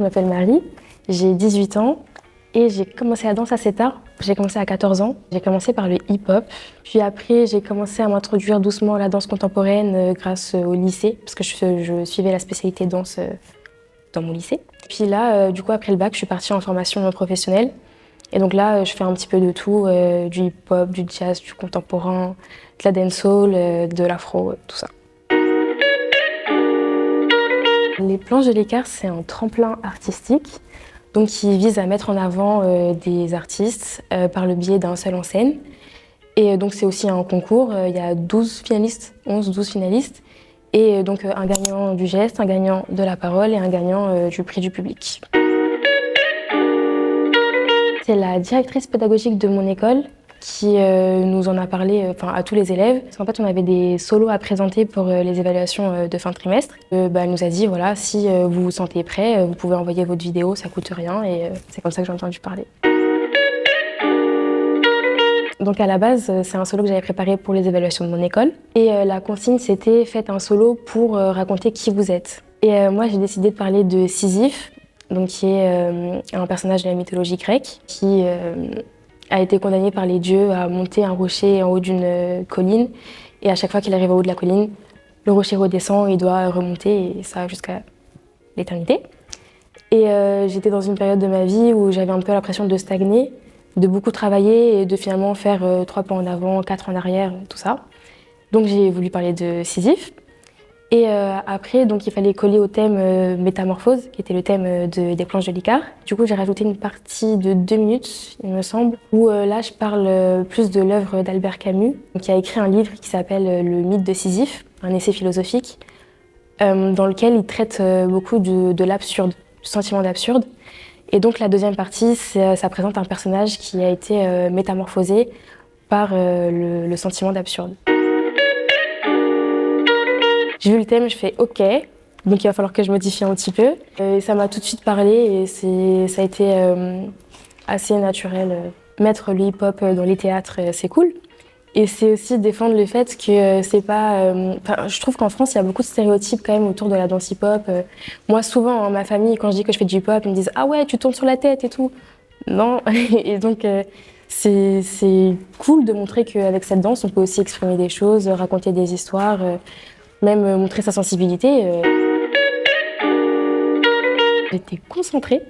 Je m'appelle Marie, j'ai 18 ans et j'ai commencé la danse assez tard. J'ai commencé à 14 ans. J'ai commencé par le hip-hop. Puis après, j'ai commencé à m'introduire doucement à la danse contemporaine grâce au lycée, parce que je suivais la spécialité danse dans mon lycée. Puis là, du coup, après le bac, je suis partie en formation professionnelle. Et donc là, je fais un petit peu de tout, du hip-hop, du jazz, du contemporain, de la dancehall, de l'afro, tout ça. Les planches de l'écart, c'est un tremplin artistique donc qui vise à mettre en avant des artistes par le biais d'un seul en scène. Et donc c'est aussi un concours, il y a 12 finalistes, 11-12 finalistes, et donc un gagnant du geste, un gagnant de la parole et un gagnant du prix du public. C'est la directrice pédagogique de mon école qui nous en a parlé à tous les élèves. Parce qu'en fait, on avait des solos à présenter pour les évaluations de fin de trimestre. Elle nous a dit, voilà, si vous vous sentez prêt, vous pouvez envoyer votre vidéo, ça coûte rien. Et c'est comme ça que j'ai entendu parler. Donc à la base, c'est un solo que j'avais préparé pour les évaluations de mon école. Et la consigne, c'était faites un solo pour raconter qui vous êtes. Et moi, j'ai décidé de parler de Sisyphe, donc qui est un personnage de la mythologie grecque, qui a été condamné par les dieux à monter un rocher en haut d'une colline. Et à chaque fois qu'il arrive au haut de la colline, le rocher redescend et il doit remonter, et ça jusqu'à l'éternité. Et j'étais dans une période de ma vie où j'avais un peu l'impression de stagner, de beaucoup travailler et de finalement faire 3 pas en avant, 4 en arrière, tout ça. Donc j'ai voulu parler de Sisyphe. Et après, donc, il fallait coller au thème métamorphose, qui était le thème des planches de l'Icare. Du coup, j'ai rajouté une partie de 2 minutes, il me semble, où là, je parle plus de l'œuvre d'Albert Camus, qui a écrit un livre qui s'appelle Le mythe de Sisyphe, un essai philosophique, dans lequel il traite beaucoup de l'absurde, du sentiment d'absurde. Et donc, la deuxième partie, ça présente un personnage qui a été métamorphosé par le sentiment d'absurde. J'ai vu le thème, je fais OK, donc il va falloir que je modifie un petit peu. Et ça m'a tout de suite parlé et ça a été assez naturel. Mettre le hip-hop dans les théâtres, c'est cool. Et c'est aussi défendre le fait que c'est pas... je trouve qu'en France, il y a beaucoup de stéréotypes quand même autour de la danse hip-hop. Moi, souvent, ma famille, quand je dis que je fais du hip-hop, ils me disent « Ah ouais, tu tournes sur la tête et tout ». Non, et donc c'est cool de montrer qu'avec cette danse, on peut aussi exprimer des choses, raconter des histoires, même montrer sa sensibilité. J'étais concentrée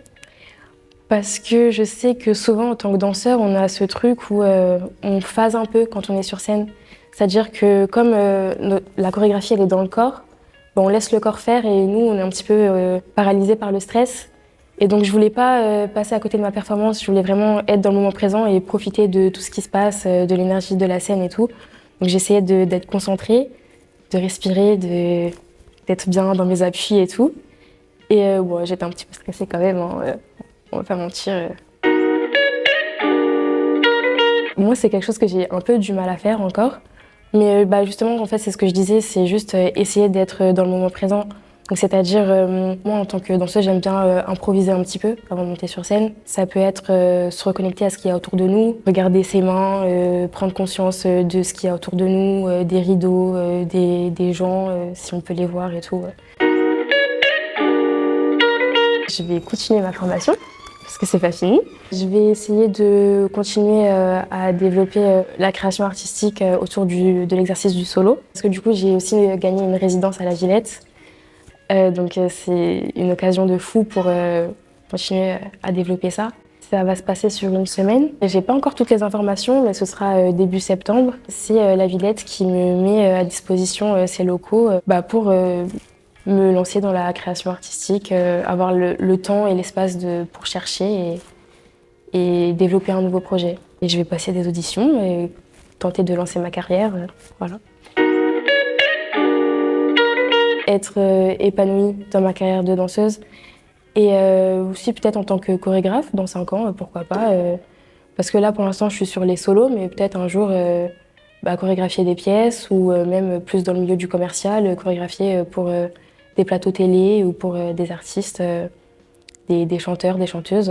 parce que je sais que souvent, en tant que danseur, on a ce truc où on phase un peu quand on est sur scène. C'est-à-dire que comme la chorégraphie, elle est dans le corps, on laisse le corps faire et nous, on est un petit peu paralysés par le stress. Et donc, je voulais pas passer à côté de ma performance, je voulais vraiment être dans le moment présent et profiter de tout ce qui se passe, de l'énergie de la scène et tout. Donc, j'essayais d'être concentrée, de respirer, d'être bien dans mes appuis et tout. Et j'étais un petit peu stressée quand même, hein, on va pas mentir. Moi, c'est quelque chose que j'ai un peu du mal à faire encore. Mais justement, en fait, c'est ce que je disais, c'est juste essayer d'être dans le moment présent. Donc, c'est-à-dire, moi, en tant que danseuse, j'aime bien improviser un petit peu avant de monter sur scène. Ça peut être se reconnecter à ce qu'il y a autour de nous, regarder ses mains, prendre conscience de ce qu'il y a autour de nous, des rideaux, des gens, si on peut les voir et tout. Je vais continuer ma formation, parce que c'est pas fini. Je vais essayer de continuer à développer la création artistique autour de l'exercice du solo. Parce que du coup, j'ai aussi gagné une résidence à la Villette. Donc c'est une occasion de fou pour continuer à développer ça. Ça va se passer sur une semaine. J'ai pas encore toutes les informations, mais ce sera début septembre. C'est la Villette qui me met à disposition ses locaux pour me lancer dans la création artistique, avoir le temps et l'espace pour chercher et développer un nouveau projet. Et je vais passer des auditions et tenter de lancer ma carrière, voilà. Être épanouie dans ma carrière de danseuse et aussi peut-être en tant que chorégraphe dans 5 ans, pourquoi pas. Parce que là, pour l'instant, je suis sur les solos, mais peut-être un jour chorégraphier des pièces ou même plus dans le milieu du commercial, chorégraphier pour des plateaux télé ou pour des artistes, des chanteurs, des chanteuses.